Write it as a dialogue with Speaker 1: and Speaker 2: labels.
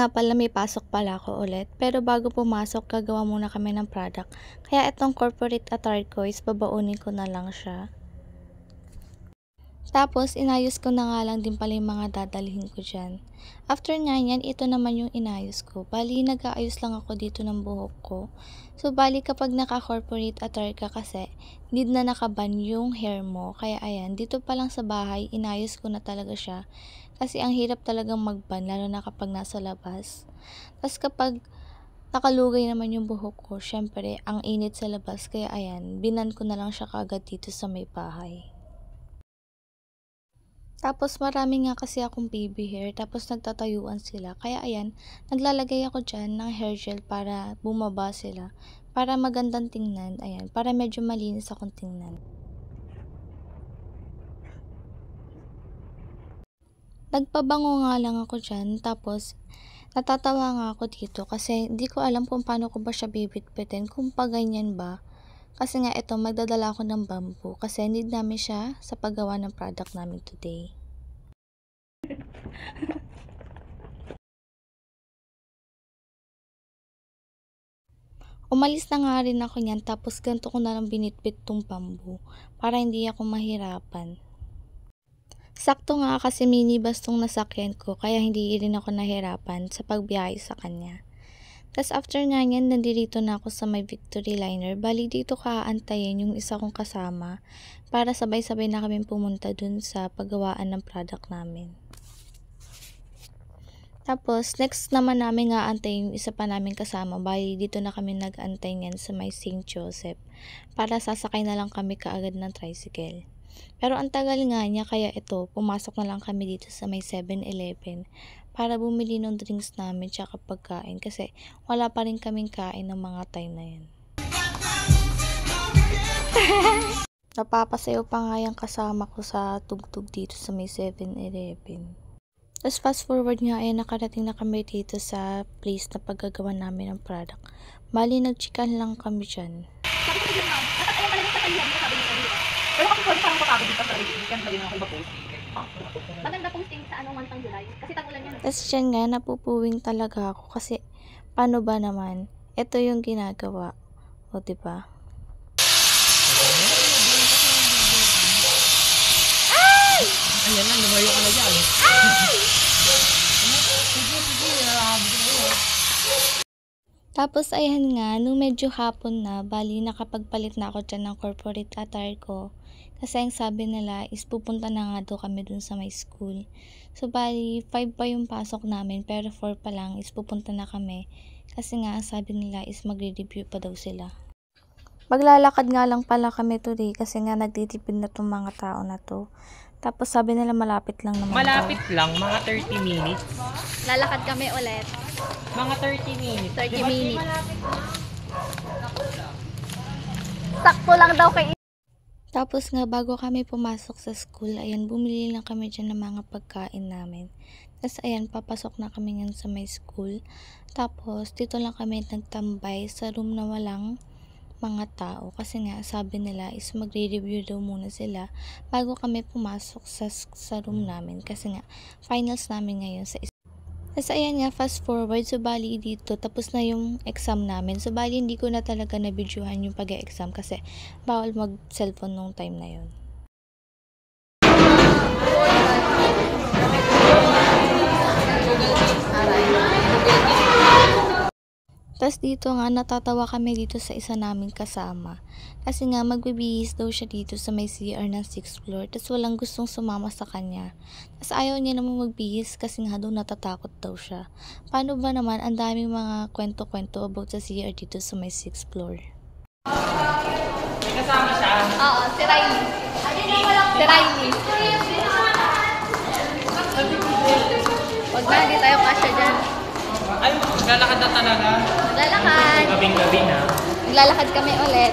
Speaker 1: nga pala may pasok pala ako ulit, pero bago pumasok gagawa muna kami ng product. Kaya itong corporate attire ko is babaunin ko na lang siya. Tapos, inayos ko na nga lang din pala yung mga dadalhin ko dyan. After nga yan, ito naman yung inayos ko. Bali, nag-aayos lang ako dito ng buhok ko. So, bali kapag naka-corporate attire ka kasi, need na nakaban yung hair mo. Kaya ayan, dito pa lang sa bahay, inayos ko na talaga siya. Kasi ang hirap talagang magban, lalo na kapag nasa labas. Tapos kapag nakalugay naman yung buhok ko, syempre, ang init sa labas. Kaya ayan, binan ko na lang siya kaagad dito sa may bahay. Tapos marami nga kasi akong baby hair, tapos nagtatayuan sila. Kaya ayan, naglalagay ako dyan ng hair gel para bumaba sila. Para magandang tingnan, ayan, para medyo malinis akong tingnan. Nagpabango nga lang ako dyan, tapos natatawa nga ako dito kasi hindi ko alam kung paano ko ba siya bibitbitin, kung pa ganyan ba. Kasi nga ito, magdadala ako ng bamboo kasi need namin siya sa paggawa ng product namin today. Umalis na nga rin ako niyan tapos ganito ko na lang binitbit tong bamboo para hindi ako mahirapan. Sakto nga kasi minibus tong nasakyan ko kaya hindi rin ako nahirapan sa pagbiyahe sa kanya. Tapos after nga niyan, nandito na ako sa may Victory Liner. Bali dito kaantayin yung isa kong kasama para sabay-sabay na kami pumunta dun sa paggawaan ng product namin. Tapos, next naman namin nga antayin yung isa pa namin kasama. Bali, dito na kami nag-antay niyan sa may St. Joseph. Para sasakay na lang kami kaagad ng tricycle. Pero ang tagal nga niya, kaya ito, pumasok na lang kami dito sa may 7-Eleven. Para bumili ng drinks namin tsaka pagkain. Kasi wala pa rin kaming kain ng mga time na yan. Napapasayo pa nga yung kasama ko sa tugtog dito sa may 7-Eleven. Tapos fast forward nga ay nakarating na kami dito sa place na paggagawa namin ng product. Bali, nagchikan lang kami dyan.
Speaker 2: Maganda pong sting sa anong mantang July. Kasi tag-ulan yan.
Speaker 1: Tapos dyan nga, napupuwing talaga ako kasi paano ba naman? Ito yung ginagawa. O, diba?
Speaker 2: Ay!
Speaker 3: Ayan na, lumayo ka na dyan.
Speaker 2: Ay!
Speaker 1: Tapos ayan nga, nung medyo hapon na, bali nakapagpalit na ako dyan ng corporate attire ko. Kasi ang sabi nila is pupunta na nga daw kami dun sa my school. So bali, 5 pa yung pasok namin pero 4 pa lang is pupunta na kami. Kasi nga ang sabi nila is magre-review pa daw sila. Maglalakad nga lang pala kami today kasi nga nagtitipid na tong mga tao na to. Tapos sabi nila malapit lang naman.
Speaker 3: Malapit lang, mga 30 minutes.
Speaker 2: Lalakad kami ulit.
Speaker 3: Mga 30 minutes.
Speaker 2: 30 minutes. Sakto lang daw kay.
Speaker 1: Tapos nga bago kami pumasok sa school, ayan, bumili lang kami dyan ng mga pagkain namin. Tapos ayan, papasok na kami ngayon sa may school. Tapos dito lang kami nagtambay sa room na walang mga tao. Kasi nga sabi nila is magre-review daw muna sila bago kami pumasok sa room namin. Kasi nga finals namin ngayon sa isa. Tapos ayan nga, fast forward, so bali dito, tapos na yung exam namin. So bali hindi ko na talaga na-videohan yung pag-exam kasi bawal mag-cellphone nung time na yun. Tapos dito nga, natatawa kami dito sa isa naming kasama. Kasi nga, magbibihis daw siya dito sa may CR ng 6th floor. Tapos walang gustong sumama sa kanya. Tapos ayaw niya naman magbihis kasi nga daw natatakot daw siya. Paano ba naman, ang daming mga kwento-kwento about sa CR dito sa may 6th floor.
Speaker 3: May kasama siya.
Speaker 2: Oo, si Riley. Si Riley. Wag na, hindi tayo kasya dyan.
Speaker 3: Ay, maglalakad na talaga.
Speaker 2: Maglalakad.
Speaker 3: Gabing-gabi na.
Speaker 2: Maglalakad kami ulit.